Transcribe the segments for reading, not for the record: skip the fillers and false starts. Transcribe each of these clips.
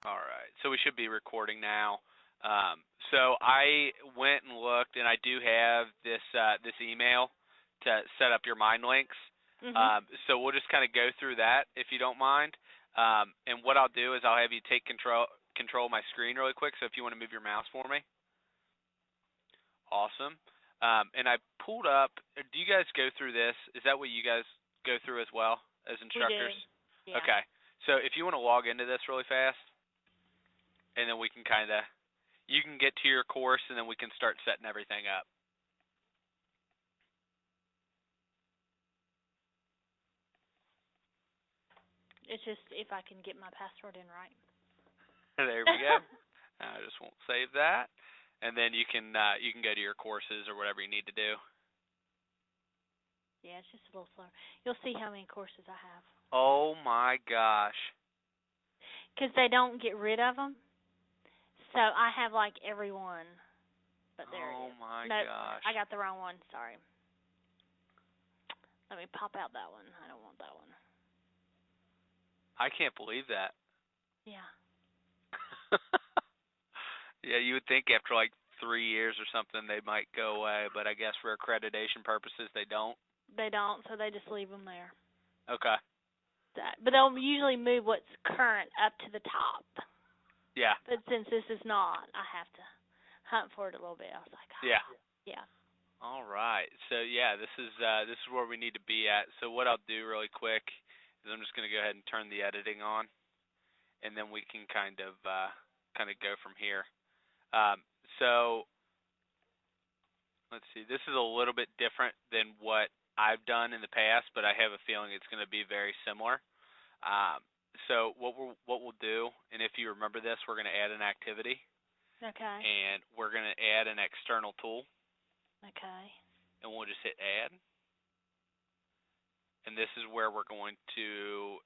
All right, so we should be recording now. So I went and looked, and I do have this email to set up your mind links. So we'll just kind of go through that if you don't mind. And what I'll do is I'll have you take control of my screen really quick. So if you want to move your mouse for me, awesome. And I pulled up. Do you guys go through this? Is that what you guys go through as well as instructors? We do. Yeah. Okay. So if you want to log into this really fast, and then we can you can get to your course, and then we can start setting everything up. It's just if I can get my password in right. There we go. I just won't save that, and then you can go to your courses or whatever you need to do. Yeah, it's just a little slower. You'll see how many courses I have. Oh my gosh. Because they don't get rid of them. So I have like every one. But there it is. Oh my Nope, gosh. I got the wrong one. Sorry. Let me pop out that one. I don't want that one. I can't believe that. Yeah. Yeah, you would think after like 3 years or something they might go away, but I guess for accreditation purposes they don't. They don't, so they just leave them there. Okay. But they'll usually move what's current up to the top. Yeah. But since this is not, I have to hunt for it a little bit. I was like, oh, yeah. Yeah. All right. So yeah, this is where we need to be at. So what I'll do really quick is I'm just going to go ahead and turn the editing on, and then we can kind of go from here. So let's see. This is a little bit different than what I've done in the past, but I have a feeling it's going to be very similar. So what we'll do, and if you remember this, we're going to add an activity. Okay. And we're going to add an external tool. Okay. And we'll just hit add. And this is where we're going to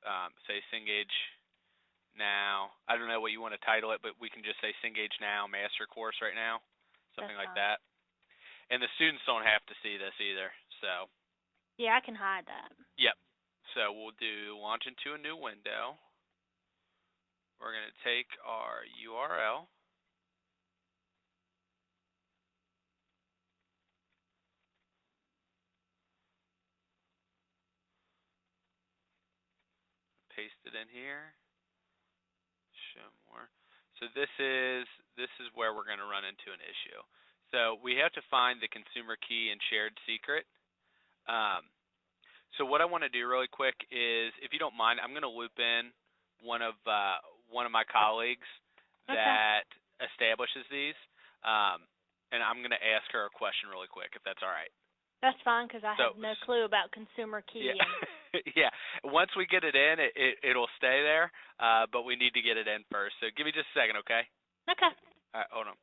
say CengageNOW. I don't know what you want to title it, but we can just say CengageNOW Master Course right now, something like that. And the students don't have to see this either. So. Yeah, I can hide that. Yep. So we'll do launch into a new window. We're going to take our URL. Paste it in here. Show more. So this is where we're going to run into an issue. So we have to find the consumer key and shared secret. So what I want to do really quick is, if you don't mind, I'm going to loop in one of my colleagues that establishes these, and I'm going to ask her a question really quick, if that's all right. That's fine, because I have no clue about consumer key. Yeah. Yeah. Once we get it in, it'll stay there, but we need to get it in first. So give me just a second, okay? Okay. All right, hold on.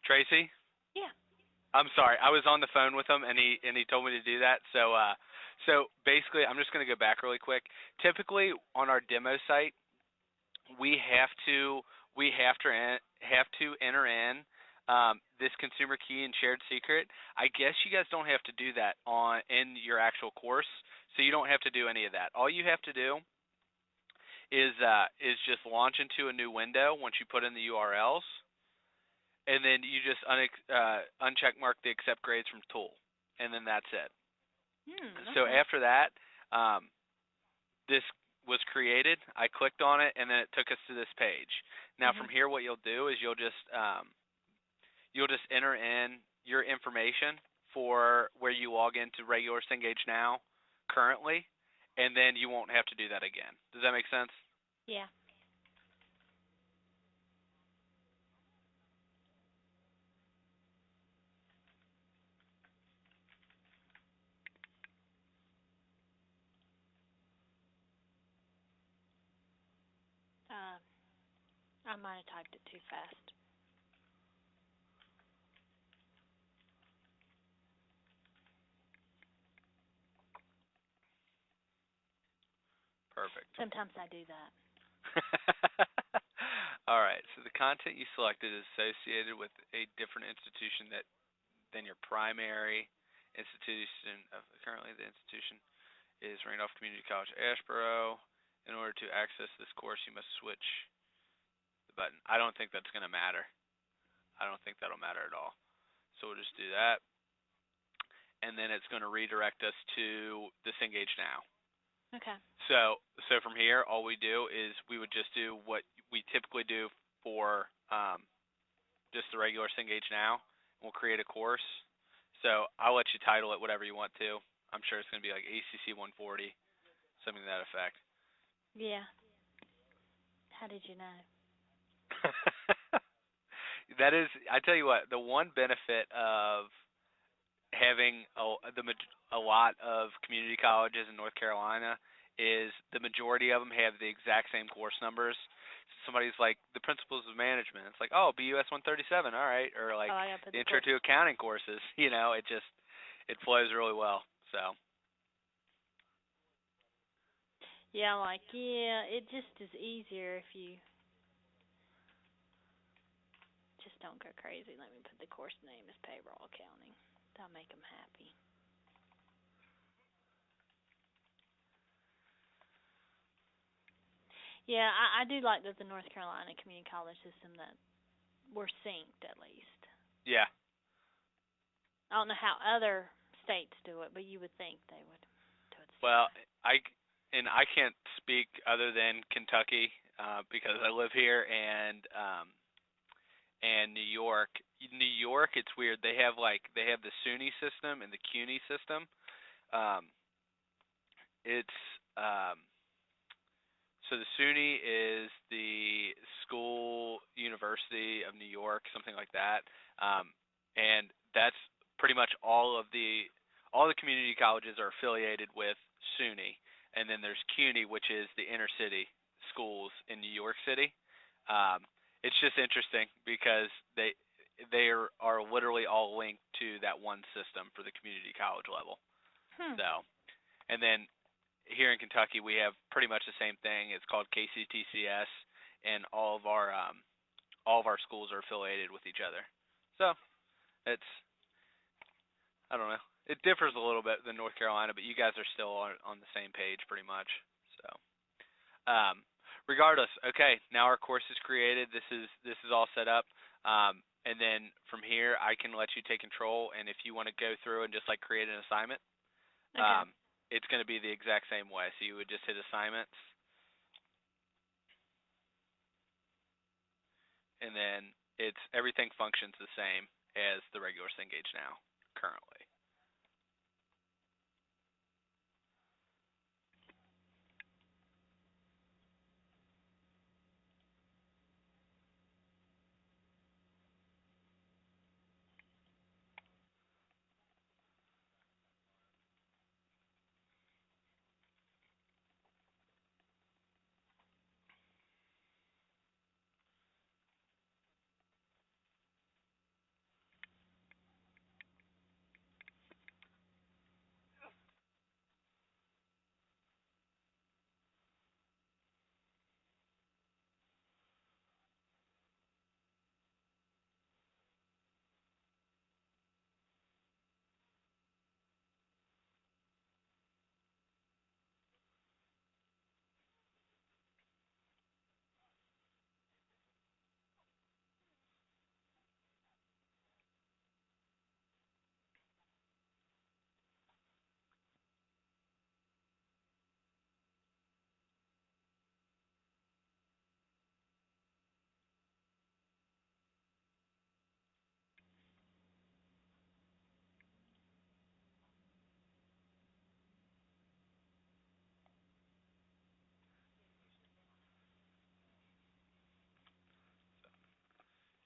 Tracy? Yeah. I'm sorry. I was on the phone with him, and he told me to do that. So basically, I'm just going to go back really quick. Typically, on our demo site, we have to have to enter in this consumer key and shared secret. I guess you guys don't have to do that in your actual course, so you don't have to do any of that. All you have to do is just launch into a new window once you put in the URLs, and then you just uncheck mark the accept grades from tool, and then that's it. So Okay. after that, this was created. I clicked on it, and then it took us to this page. Now from Mhm. here, what you'll do is you'll just enter in your information for where you log into regular CengageNOW currently, and then you won't have to do that again. Does that make sense? Yeah. Uh, I might have typed it too fast. Perfect. Sometimes I do that. All right. So the content you selected is associated with a different institution than your primary institution. Currently, the institution is Randolph Community College, Asheboro. In order to access this course, you must switch the button. I don't think that's going to matter. I don't think that'll matter at all. So we'll just do that, and then it's going to redirect us to the CengageNOW. Okay. So from here, all we do is we would just do what we typically do for just the regular CengageNOW. We'll create a course. So I'll let you title it whatever you want to. I'm sure it's going to be like ACC 140, something to that effect. Yeah. How did you know? That is, I tell you what, the one benefit of having a lot of community colleges in North Carolina is the majority of them have the exact same course numbers. Somebody's like the principles of management. It's like, oh, BUS 137, all right, or like Oh, I gotta put the the intro course. to accounting courses. It flows really well. So Yeah, it just is easier if you just don't go crazy. Let me put the course name as payroll accounting. That'll make them happy. Yeah, I do like that the North Carolina Community College system that we're synced at least. yeah, I don't know how other states do it, but you would think they would do it the same well, way. I can't speak other than Kentucky because I live here and New York. New York, it's weird. They have the SUNY system and the CUNY system. Um, it's So the SUNY is the School University of New York, something like that, and that's pretty much all the community colleges are affiliated with SUNY, and then there's CUNY, which is the inner city schools in New York City. Um, it's just interesting because are literally all linked to that one system for the community college level. Hmm. So, and then here in Kentucky, we have pretty much the same thing. It's called KCTCS, and all of our schools are affiliated with each other. So it's I don't know. It differs a little bit than North Carolina, but you guys are still on the same page pretty much. So regardless, okay. Now our course is created. This is all set up. And then from here, I can let you take control. And if you want to go through and just like create an assignment, Okay. it's going to be the exact same way. So you would just hit assignments, and then everything functions the same as the regular CengageNOW currently.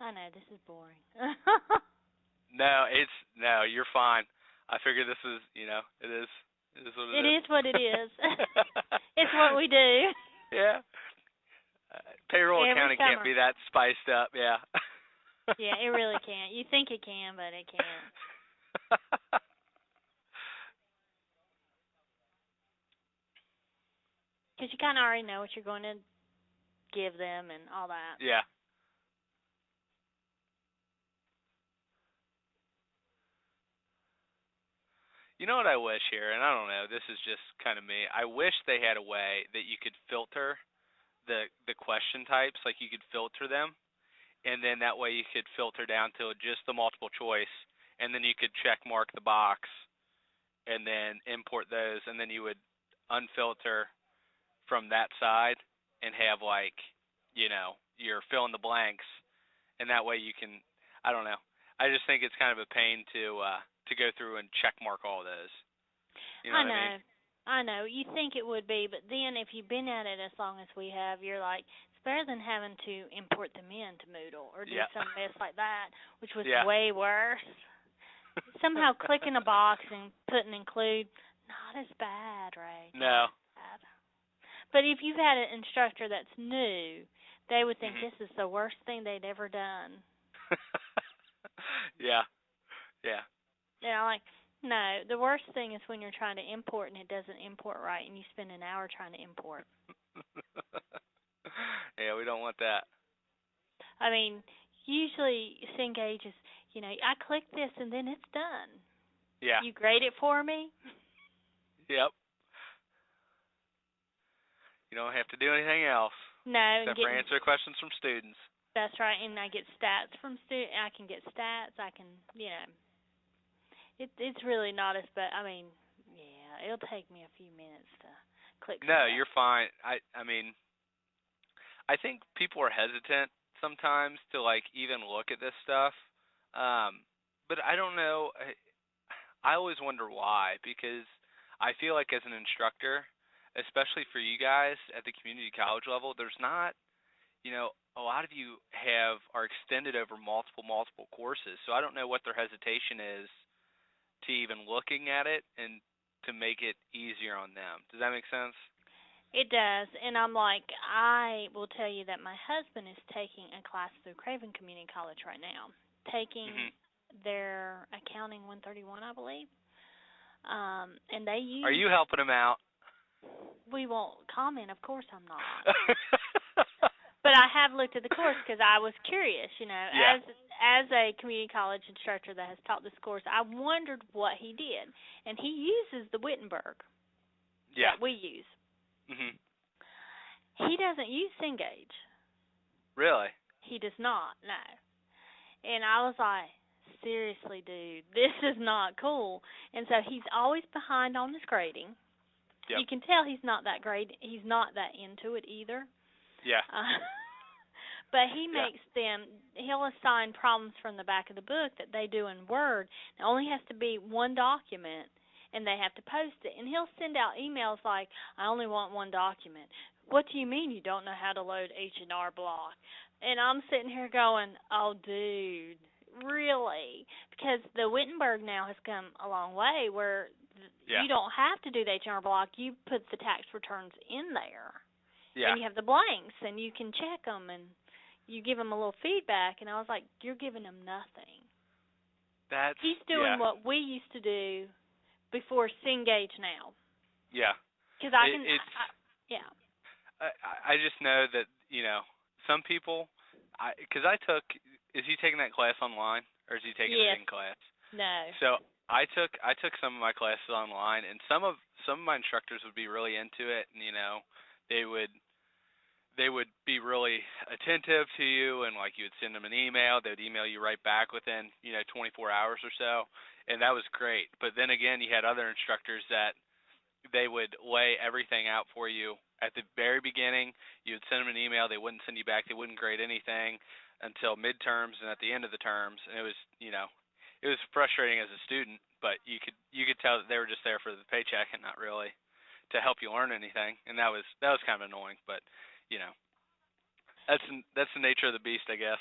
I know this is boring. No, you're fine. I figure this is, it is what it It is. is what it is. It's what we do Yeah. Payroll every accounting can't summer. be that spiced up, yeah. Yeah, it really can't. You think it can, but it can't. Because you kind of already know what you're going to give them and all that. Yeah. You know what I wish here, and I don't know, this is just kind of me. I wish they had a way that you could filter the question types, like you could filter them, and then that way you could filter down to just the multiple choice, and then you could check mark the box, and then import those, and then you would unfilter from that side and have like, your fill in the blanks, and that way you can, I don't know. I just think it's kind of a pain to go through and check mark all those. You know I what I mean? know. I know. You think it would be, but then if you've been at it as long as we have, you're like, it's better than having to import them into Moodle or do Yeah. some mess like that, which was Yeah. way worse. Somehow clicking a box and putting include, not as bad, right? Not No. as bad. But if you've had an instructor that's new, they would think Mhm. this is the worst thing they'd ever done. Yeah. Yeah. Like, no, the worst thing is when you're trying to import and it doesn't import right and you spend an hour trying to import. Yeah, we don't want that. I mean, usually Cengage is, I click this and then it's done. Yeah. You grade it for me? Yep. You don't have to do anything else No, and except for getting, answer questions from students. that's right, and I get stats from I can get stats, I can, it's really not as bad. I mean, yeah, it'll take me a few minutes to click No, stuff. you're fine. I mean, I think people are hesitant sometimes to like even look at this stuff. But I don't know. I always wonder why, because I feel like as an instructor, especially for you guys at the community college level, there's not, a lot of you are extended over multiple courses. So I don't know what their hesitation is to even looking at it and to make it easier on them. Does that make sense? It does, and I'm like, I will tell you that my husband is taking a class through Craven Community College right now, taking Mhm. their accounting 131, I believe. And they Are use. you helping them out? We won't comment, of course I'm not. But I have looked at the course because I was curious, Yeah. as a community college instructor that has taught this course, I wondered what he did, and he uses the Wittenberg Yeah. that we use. Mhm. He doesn't use Cengage. Really? He does not, no. And I was like, seriously, dude, this is not cool. And so he's always behind on his grading. Yep. You can tell he's not that great. He's not that into it either. Yeah. But he Yeah. makes them, he'll assign problems from the back of the book that they do in Word. It only has to be one document, and they have to post it. And he'll send out emails like, I only want one document. What do you mean you don't know how to load H&R Block? And I'm sitting here going, oh, dude, really? Because the Wittenberg now has come a long way where Yeah. you don't have to do the H&R Block. You put the tax returns in there. Yeah. And you have the blanks, and you can check them, and you give them a little feedback. And I was like, you're giving them nothing. That's He's doing what we used to do before CengageNOW. Yeah. Because I can, yeah. I just know that some people. Because I took. Is he taking that class online or is he taking it in class? No. So I took some of my classes online, and some of my instructors would be really into it, and they would be really attentive to you, and like you would send them an email, they would email you right back within 24 hours or so, and that was great. But then again, you had other instructors that they would lay everything out for you at the very beginning. You would send them an email, they wouldn't send you back, they wouldn't grade anything until midterms and at the end of the terms, and it was it was frustrating as a student, but you could tell that they were just there for the paycheck and not really to help you learn anything, and that was kind of annoying. But that's the nature of the beast, I guess.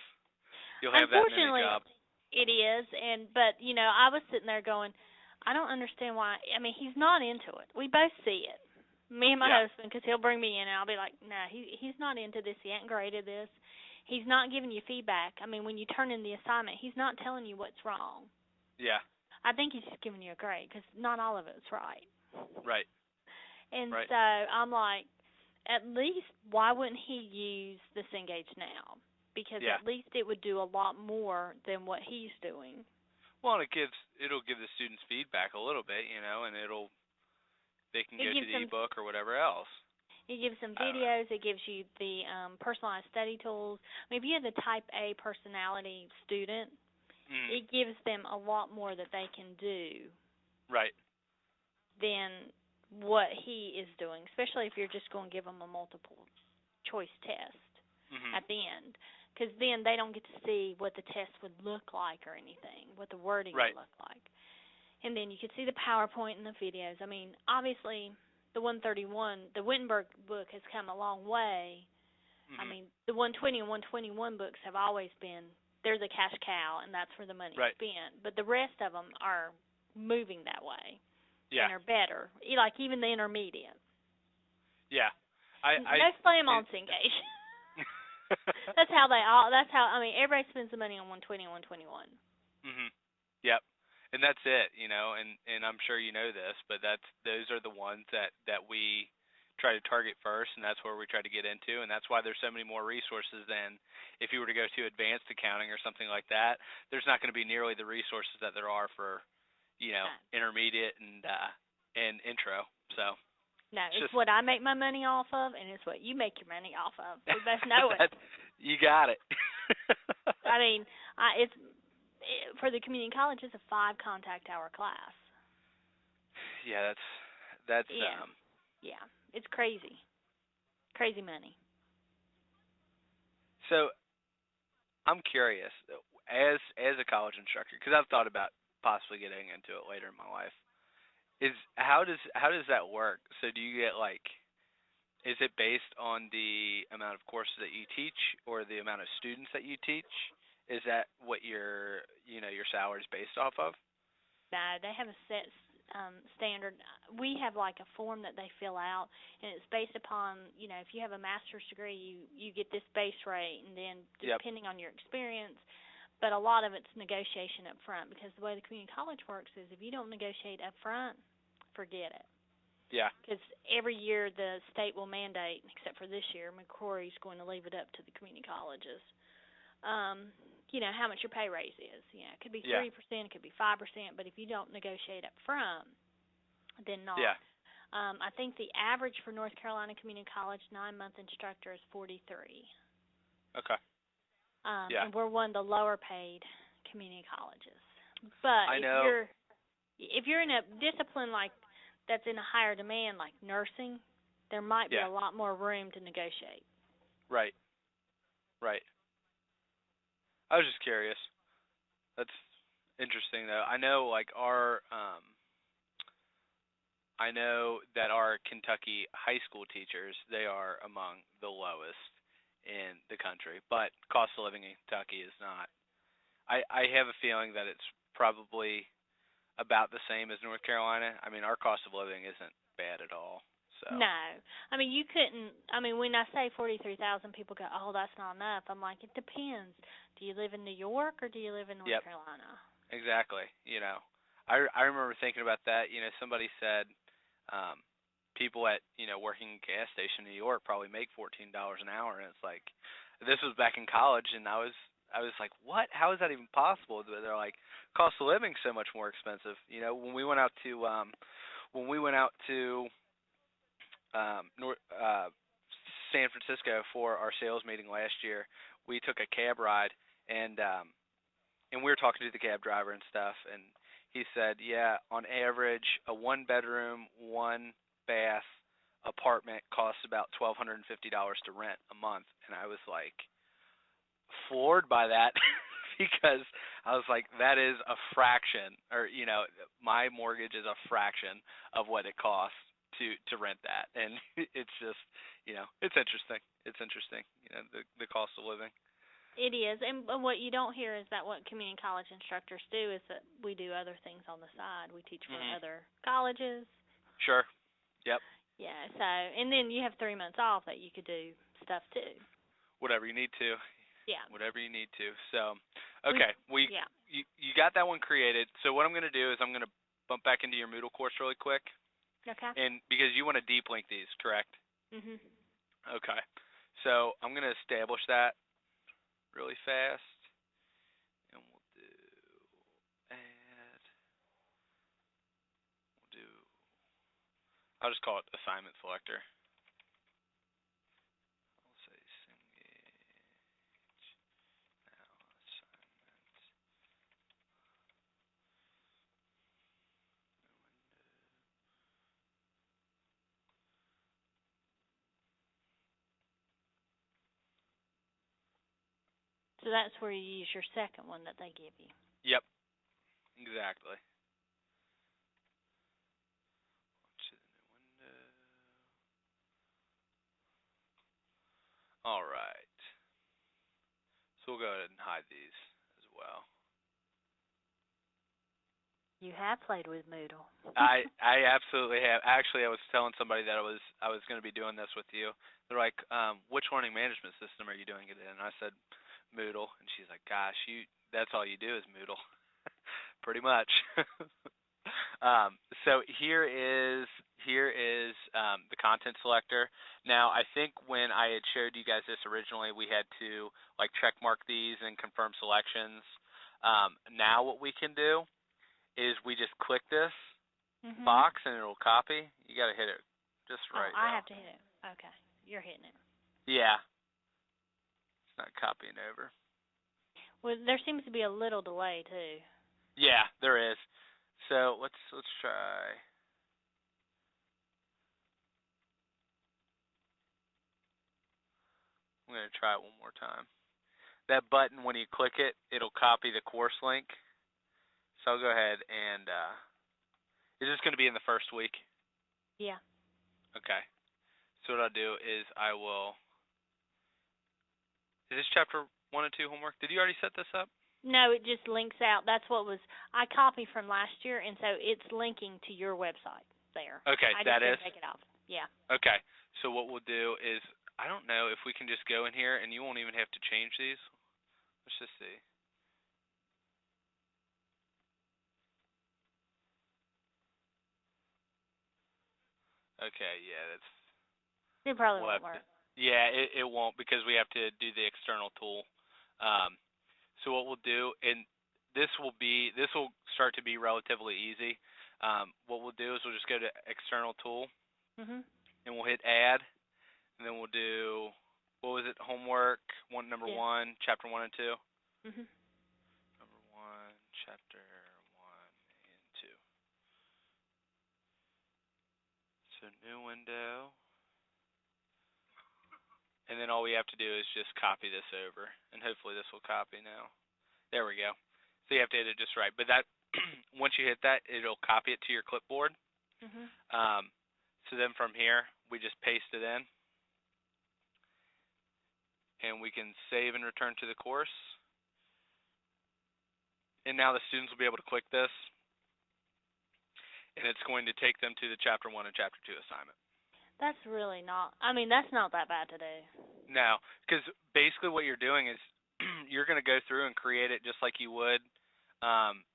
You'll have that in any Unfortunately, job. it is, but I was sitting there going, I don't understand why. I mean, he's not into it. We both see it. Me and my Yeah. husband, because he'll bring me in, and I'll be like, no, he's not into this. He ain't graded this. He's not giving you feedback. I mean, when you turn in the assignment, he's not telling you what's wrong. Yeah. I think he's just giving you a grade because not all of it's right. Right. And Right. so I'm like, at least why wouldn't he use the Cengage Now? Because Yeah. at least it would do a lot more than what he's doing. Well, and it'll give the students feedback a little bit, and they can It go to gives the them ebook or whatever else. it gives them I don't know. videos. It gives you the personalized study tools. I mean, if you have the Type A personality student, Mm. it gives them a lot more that they can do Right. than what he is doing, especially if you're just going to give them a multiple choice test Mhm. at the end. Because then they don't get to see what the test would look like or anything, what the wording would Right. look like. And then you could see the PowerPoint and the videos. I mean, obviously, the 131, the Wittenberg book has come a long way. I Mhm. mean, the 120 and 121 books have always been, there's a cash cow, and that's where the money's Right. spent. But the rest of them are moving that way Yeah. and are better, like even the intermediate. Yeah. I No slam it, on Cengage. That's how they all. That's how I mean. Everybody spends the money on 120 and 121. Mhm. Yep. And that's it, and I'm sure you know this, but those are the ones that we try to target first, and that's where we try to get into, and that's why there's so many more resources than if you were to go to advanced accounting or something like that. There's not going to be nearly the resources that there are for, No, intermediate and intro. So, no, it's it's just what I make my money off of, and it's what you make your money off of. We both know it. that you got it. I mean, for the community college, it's a 5 contact hour class. Yeah, that's Yeah, yeah, it's crazy, crazy money. so I'm curious, as a college instructor, because I've thought about possibly getting into it later in my life. Is how does that work? So do you get like, is it based on the amount of courses that you teach or the amount of students that you teach? Is that what your salary is based off of? No, they have a set standard. We have like a form that they fill out, and it's based upon if you have a master's degree, you get this base rate, and then Yep. depending on your experience. But a lot of it's negotiation up front because the way the community college works is if you don't negotiate up front, forget it. Yeah. Because every year the state will mandate, except for this year, McCrory's going to leave it up to the community colleges. Um, how much your pay raise is. It could be Yeah. 3%, it could be 5%, but if you don't negotiate up front, then Yeah. not. I think the average for North Carolina Community College 9-month instructor is 43. Okay. Yeah. And we're one of the lower paid community colleges. But I if know. you're in a discipline like that's in a higher demand, like nursing, there might be Yeah. a lot more room to negotiate. Right. Right. I was just curious. That's interesting though. I know that our Kentucky high school teachers, they are among the lowest in the country, but cost of living in Kentucky is not. I have a feeling that it's probably about the same as North Carolina. I mean, our cost of living isn't bad at all. So, No, I mean you couldn't. I mean when I say 43,000, people go, "Oh, that's not enough." I'm like, it depends. Do you live in New York or do you live in North yep, Carolina? exactly. I remember thinking about that. Somebody said people at working in a gas station in New York probably make $14 an hour, and it's like this was back in college, and I was like, what? How is that even possible? They're like, cost of living's so much more expensive. When we went out to North, San Francisco for our sales meeting last year, we took a cab ride, and we were talking to the cab driver and stuff, and he said, yeah, on average, a one bedroom, one bath apartment costs about $1,250 to rent a month, and I was like floored by that because I was like, that is a fraction, or my mortgage is a fraction of what it costs to rent that, and it's just, it's interesting. It's interesting, the cost of living. It is, and what you don't hear is that what community college instructors do is that we do other things on the side. We teach for Mhm. other colleges. Sure. Yep. Yeah, so and then you have 3 months off that you could do stuff too. Whatever you need to. Yeah. Whatever you need to. So, We okay, yeah. you got that one created. So what I'm going to do is I'm going to bump back into your Moodle course really quick, Okay. and because you want to deep link these, correct? Mhm. Okay. So I'm going to establish that really fast, and we'll do add. We'll do. I'll just call it assignment selector. I'll say Cengage now assignment. So that's where you use your second one that they give you. Yep. Exactly. To the new window. All right. So we'll go ahead and hide these as well. You have played with Moodle. I absolutely have. Actually, I was telling somebody that I was going to be doing this with you. They're like, which learning management system are you doing it in? And I said, Moodle. And she's like, gosh, that's all you do is Moodle. Pretty much. So here is the content selector. Now, I think when I had showed you guys this originally, we had to like check mark these and confirm selections. Now what we can do is we just click this box and it'll copy. You got to hit it just right I though. have to hit it. Okay. You're hitting it. Yeah, it's not copying over. Well, there seems to be a little delay too. Yeah, there is. So let's try. I'm gonna try it one more time. That button, when you click it, it'll copy the course link. So I'll go ahead and is this going to be in the first week? Yeah. Okay. So what I'll do is I will. Is this chapter 1 and 2 homework? Did you already set this up? No, it just links out. That's what was I copied from last year, and so it's linking to your website there. Okay, I just that is. didn't take it off. Yeah. Okay. So what we'll do is I don't know if we can just go in here and you won't even have to change these. Let's just see. Okay, yeah, that's It probably we'll won't have to. work. Yeah, it won't because we have to do the external tool. Um, so what we'll do, and this will start to be relatively easy. What we'll do is we'll just go to external tool Mhm. and we'll hit add, and then we'll do what was it? Homework number Yeah. 1, chapter 1 and 2. Mhm. Number 1, chapter 1 and 2. So new window. And then all we have to do is just copy this over, and hopefully this will copy now. There we go. So you have to hit it just right. But that once you hit that, it'll copy it to your clipboard. Mhm. So then from here, we just paste it in, and we can save and return to the course. And now the students will be able to click this, and it's going to take them to the Chapter 1 and Chapter 2 assignment. That's really not. I mean, that's not that bad to do. No, because basically what you're doing is you're going to go through and create it just like you would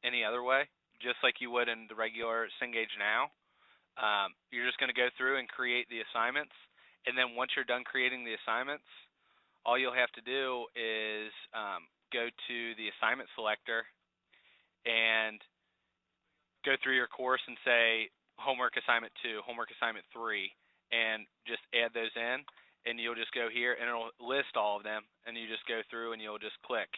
any other way, just like you would in the regular CengageNOW. You're just going to go through and create the assignments, and then once you're done creating the assignments, all you'll have to do is go to the assignment selector and go through your course and say homework assignment 2, homework assignment 3, and just add those in, and you'll just go here and it'll list all of them, and you just go through and you'll just click,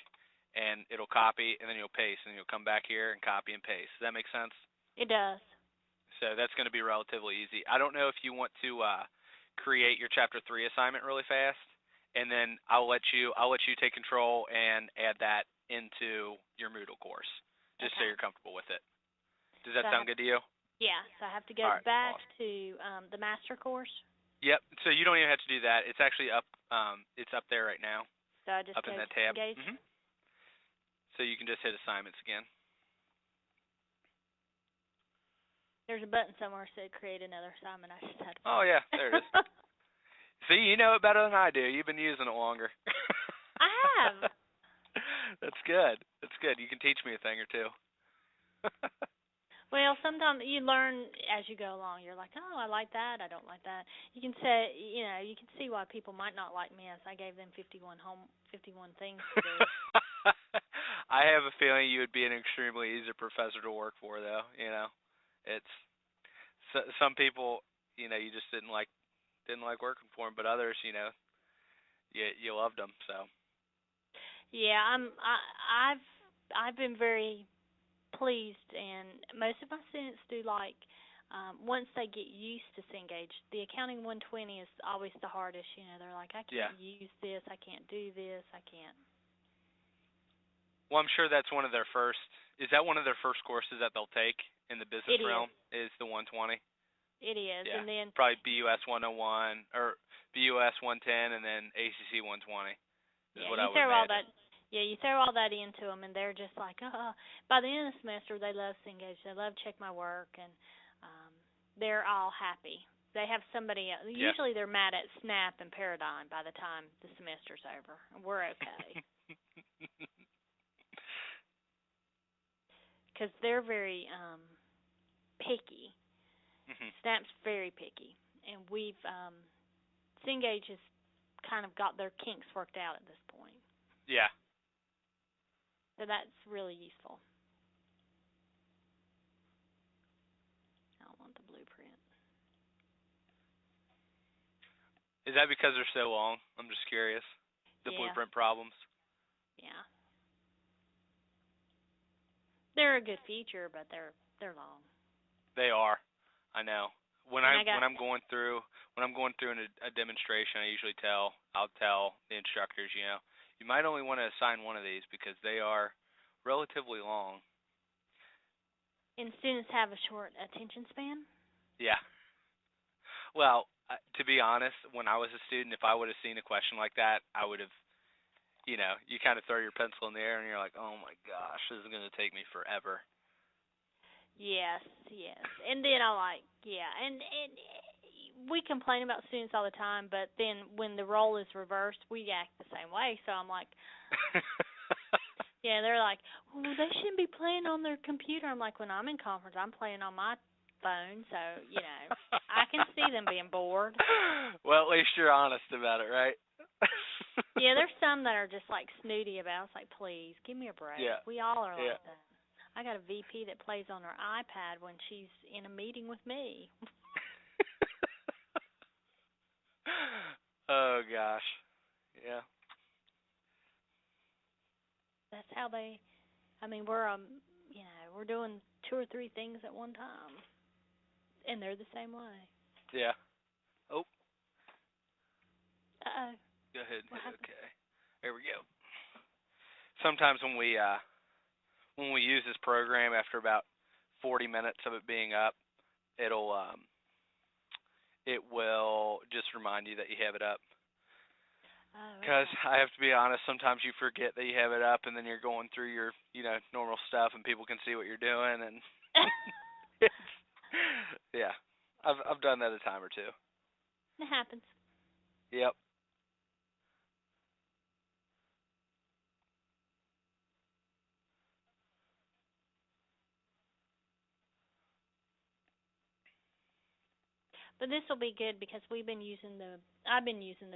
and it'll copy, and then you'll paste, and you'll come back here and copy and paste. Does that make sense? It does. So that's going to be relatively easy. I don't know if you want to create your chapter 3 assignment really fast, and then I'll let you take control and add that into your Moodle course, just so Okay. you're comfortable with it. Does that So sound good to you? yeah. So I have to go All right, back awesome. to the master course. Yep. So you don't even have to do that. It's actually up. It's up there right now. So I just up go in to that tab. Engage. So you can just hit assignments again. There's a button somewhere that said create another assignment. I just had to Oh find yeah, there it is. See, you know it better than I do. You've been using it longer. I have. That's good. That's good. You can teach me a thing or two. Well, sometimes you learn as you go along. You're like, oh, I like that. I don't like that. You can say, you can see why people might not like me, as I gave them 51 things to do. I have a feeling you would be an extremely easy professor to work for, though. It's some people, you just didn't like working for them, but others, you loved them. So. Yeah, I've been very pleased, and most of my students do like once they get used to Cengage. The accounting 120 is always the hardest. They're like, I can't use this, I can't do this, I can't. Well, I'm sure that's one of their first. Is that one of their first courses that they'll take in the business realm? Is the 120? It is, yeah. And then probably BUS 101 or BUS 110, and then ACC 120. Is what I would imagine. You throw all that into them, and they're just like, by the end of the semester, they love Cengage. They love Check My Work, and they're all happy. They have somebody. Usually, they're mad at Snap and Paradigm by the time the semester's over, and we're okay. Because they're very picky. Snap's very picky, and we've Cengage has kind of got their kinks worked out at this point. Yeah. So that's really useful. I don't want the blueprint. Is that because they're so long? I'm just curious. The blueprint problems. Yeah. They're a good feature, but they're long. They are. I know. When I'm going through a demonstration, I'll tell the instructors, you might only want to assign one of these because they are relatively long. And students have a short attention span? Yeah. Well, to be honest, when I was a student, if I would have seen a question like that, I would have, you kind of throw your pencil in the air and you're like, oh my gosh, this is going to take me forever. Yes. And then and we complain about students all the time, but then when the role is reversed, we act the same way. So I'm like, they're like, well, they shouldn't be playing on their computer. I'm like, when I'm in conference, I'm playing on my phone, so, I can see them being bored. Well, at least you're honest about it, right? Yeah, there's some that are just, like, snooty about it. It's like, please, give me a break. Yeah. We all are like that. I got a VP that plays on her iPad when she's in a meeting with me. Oh, gosh. Yeah. That's how we're doing 2 or 3 things at one time. And they're the same way. Yeah. Oh. Uh-oh. Go ahead. Okay. There we go. Sometimes when we use this program after about 40 minutes of it being up, it will just remind you that you have it up. Because I have to be honest, sometimes you forget that you have it up, and then you're going through your normal stuff, and people can see what you're doing, and yeah, I've done that a time or two. It happens. Yep. But this will be good because I've been using the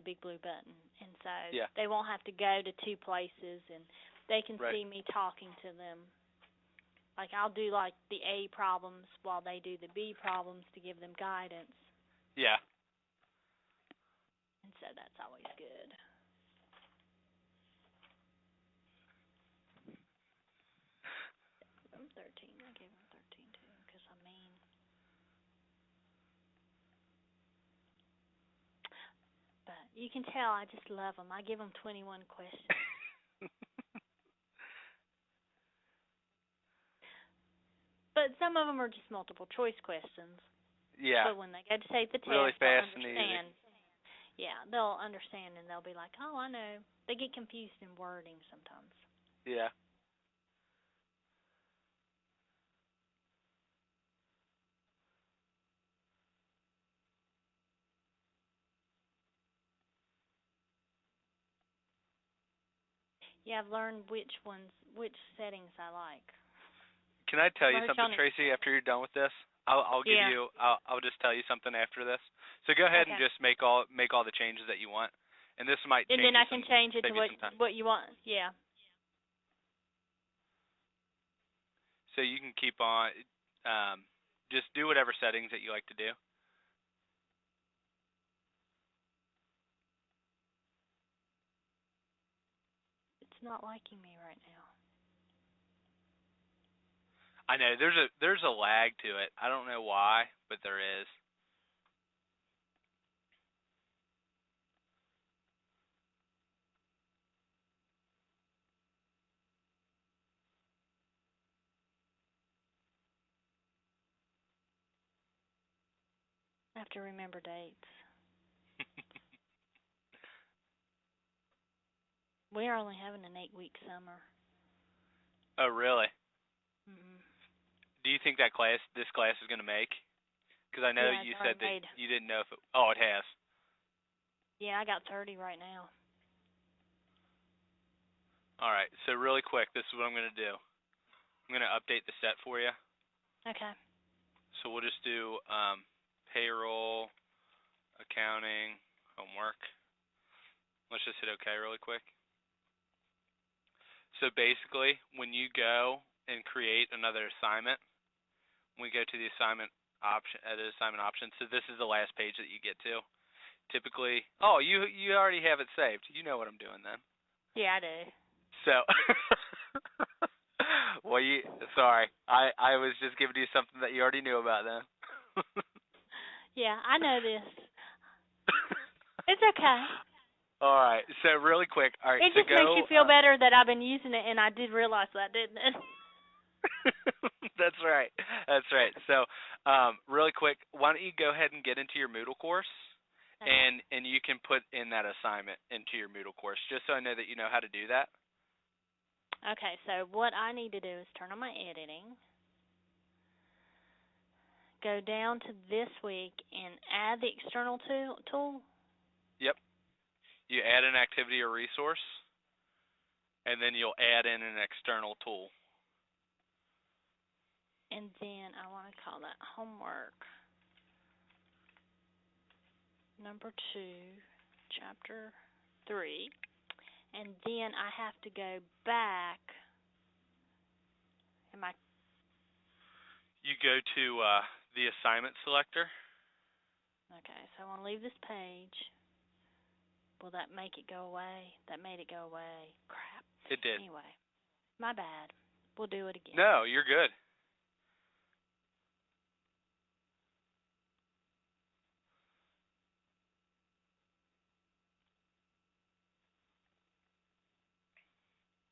big blue button, and so they won't have to go to 2 places, and they can see me talking to them. Like I'll do like the A problems while they do the B problems to give them guidance. Yeah. And so that's always good. I'm 13. I gave them 13 too because I'm mean. But you can tell I just love them. I give them 21 questions. But some of them are just multiple choice questions. Yeah. But when they go to take the test, really fast they'll understand. Yeah, they'll understand and they'll be like, "Oh, I know." They get confused in wording sometimes. Yeah. Yeah, I've learned which settings I like. Can I tell you Merge something, on it. Tracy? After you're done with this, I'll give Yeah. you. I'll just tell you something after this. So go ahead and Okay. just make all the changes that you want, and this might And then I can change it to save you some time. what you want. Yeah. So you can keep on. Just do whatever settings that you like to do. It's not liking me right now. I know there's a lag to it. I don't know why, but there is. I have to remember dates. We are only having an 8-week summer. Oh really? Mm-mm. Do you think this class is going to make? Because I know Yeah, you it's said already that made. you didn't know if it. Oh, it has. Yeah, I got 30 right now. All right. So really quick, this is what I'm going to do. I'm going to update the set for you. Okay. So we'll just do payroll, accounting, homework. Let's just hit OK really quick. So basically, when you go and create another assignment, when we go to the assignment option, edit assignment option. So this is the last page that you get to. Typically, oh, you already have it saved. You know what I'm doing then. Yeah, I do. So, well, sorry, I was just giving you something that you already knew about then. Yeah, I know this. It's okay. All right. So really quick. All right. It So just makes you go. feel better that I've been using it, and I did realize that, didn't it? That's right. That's right. So, really quick, why don't you go ahead and get into your Moodle course, Okay. and you can put in that assignment into your Moodle course, just so I know that you know how to do that. Okay, so what I need to do is turn on my editing, go down to this week, and add the external tool. Yep. You add an activity or resource, and then you'll add in an external tool. And then I want to call that homework number 2, chapter 3. And then I have to go back. You go to the assignment selector. Okay, so I want to leave this page. Will that make it go away? That made it go away. Crap. It did. Anyway, my bad. We'll do it again. No, you're good.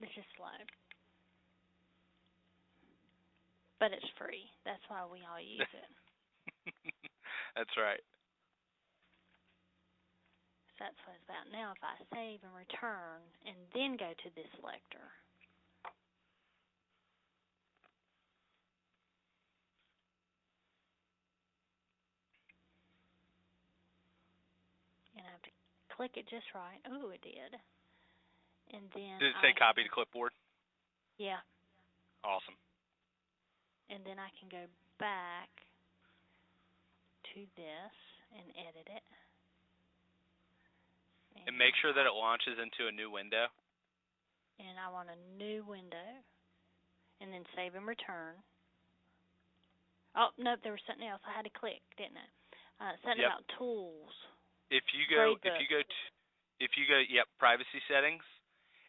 It's just slow. But it's free. That's why we all use it. That's right. So that's what it's about. Now if I save and return and then go to this selector. And I have to click it just right. Oh, it did. And then Did it say copy to clipboard? Yeah. Awesome. And then I can go back to this and edit it. And make sure that it launches into a new window. And I want a new window. And then save and return. Oh, nope, there was something else I had to click, didn't I? Something Yep. about tools. If you go, privacy settings,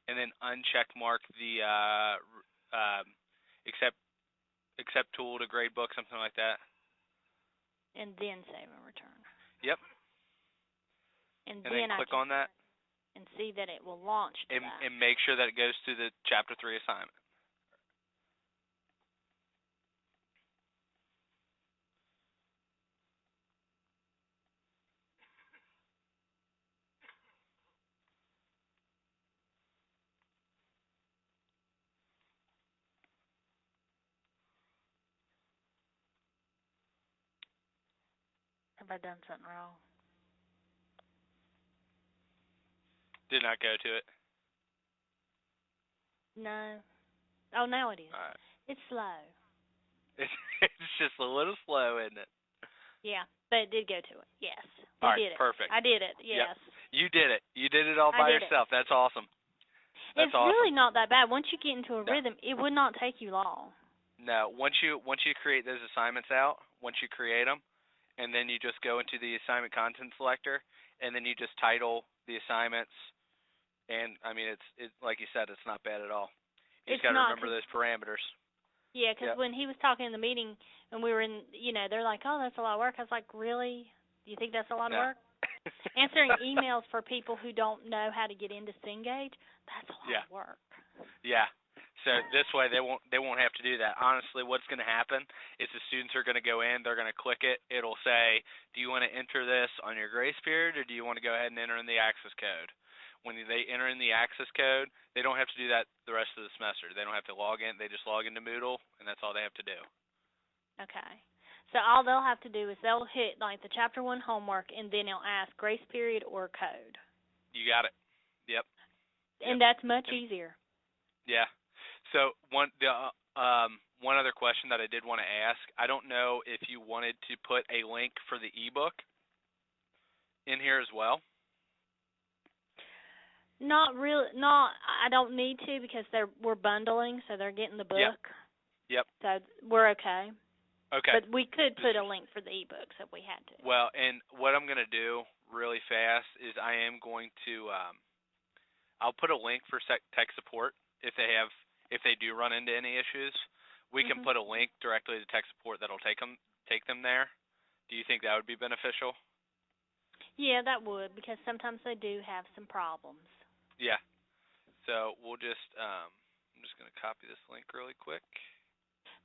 and then uncheck mark the accept tool to gradebook, something like that. And then save and return. Yep. And then then click I can on that. and see that it will launch to that. And make sure that it goes to the Chapter 3 assignment. Have I done something wrong? Did not go to it. No. Oh, now it is. All right. It's slow. It's just a little slow, isn't it? Yeah, but it did go to it. Yes. All right, did it. perfect. I did it. Yes. Yep. You did it. You did it all by yourself. That's awesome. That's it's awesome. really not that bad. Once you get into a No. rhythm, it would not take you long. No, once you create those assignments out, once you create them, and then you just go into the assignment content selector, and then you just title the assignments, and I mean it's like you said, it's not bad at all. You just got to remember those parameters. Yeah, because when he was talking in the meeting, and we were in, they're like, "Oh, that's a lot of work." I was like, "Really? Do you think that's a lot of work?" Answering emails for people who don't know how to get into Cengage, that's a lot of work. Yeah. So this way they won't have to do that. Honestly, what's going to happen is the students are going to go in, they're going to click it. It'll say, "Do you want to enter this on your grace period, or do you want to go ahead and enter in the access code?" When they enter in the access code, they don't have to do that the rest of the semester. They don't have to log in. They just log into Moodle, and that's all they have to do. Okay. So all they'll have to do is they'll hit like the Chapter 1 homework, and then it'll ask grace period or code. You got it. Yep. And that's much easier. Yeah. So one other question that I did want to ask, I don't know if you wanted to put a link for the ebook in here as well. Not really. I don't need to because we're bundling, so they're getting the book. Yep. So we're okay. Okay. But we could put a link for the ebooks if we had to. Well, and what I'm going to do really fast is I am going to I'll put a link for tech support if they do run into any issues. We can put a link directly to tech support that'll take them there. Do you think that would be beneficial? Yeah, that would, because sometimes they do have some problems. Yeah. So we'll just I'm just going to copy this link really quick.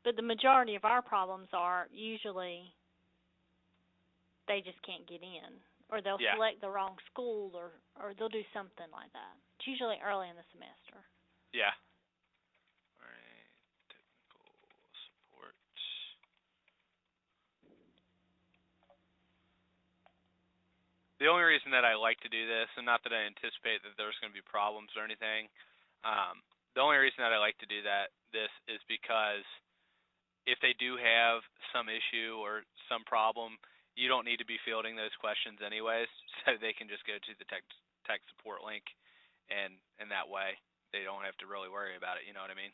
But the majority of our problems are usually they just can't get in, or they'll select the wrong school, or they'll do something like that. It's usually early in the semester. Yeah. All right. Technical support. The only reason that I like to do this, and not that I anticipate that there's going to be problems or anything, the only reason that I like to do this is because if they do have some issue or some problem, you don't need to be fielding those questions anyways, so they can just go to the tech support link, and that way they don't have to really worry about it. You know what I mean?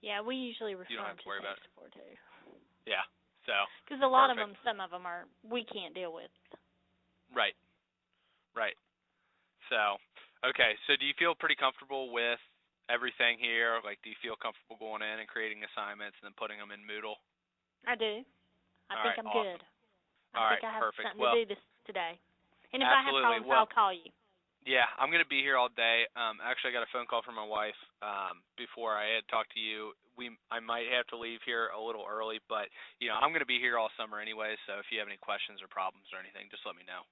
Yeah, we usually refer you don't have to worry tech about support too. Yeah. So. Because a lot of them, some of them we can't deal with. Right. Right. So, okay. So, do you feel pretty comfortable with everything here? Like, do you feel comfortable going in and creating assignments and then putting them in Moodle? I do. I think I'm awesome. good. I think I have perfect. something to do this today. And if absolutely. I have problems, I'll call you. Yeah, I'm going to be here all day. Actually, I got a phone call from my wife before I had talked to you. I might have to leave here a little early, but I'm going to be here all summer anyway. So if you have any questions or problems or anything, just let me know.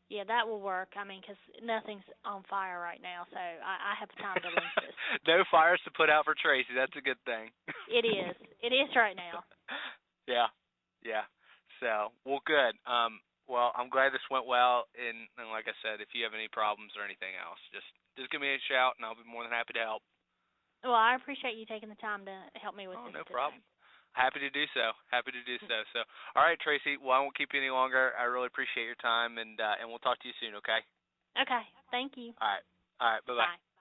Yeah, that will work. I mean, because nothing's on fire right now, so I have time to link this. No fires to put out for Tracy. That's a good thing. It is. It is right now. Yeah. So, well, good. Well, I'm glad this went well, and like I said, if you have any problems or anything else, just give me a shout, and I'll be more than happy to help. Well, I appreciate you taking the time to help me with this no today. problem. Happy to do so. So, all right, Tracy. Well, I won't keep you any longer. I really appreciate your time, and we'll talk to you soon. Okay. Okay. Thank you. All right. Bye-bye. Bye.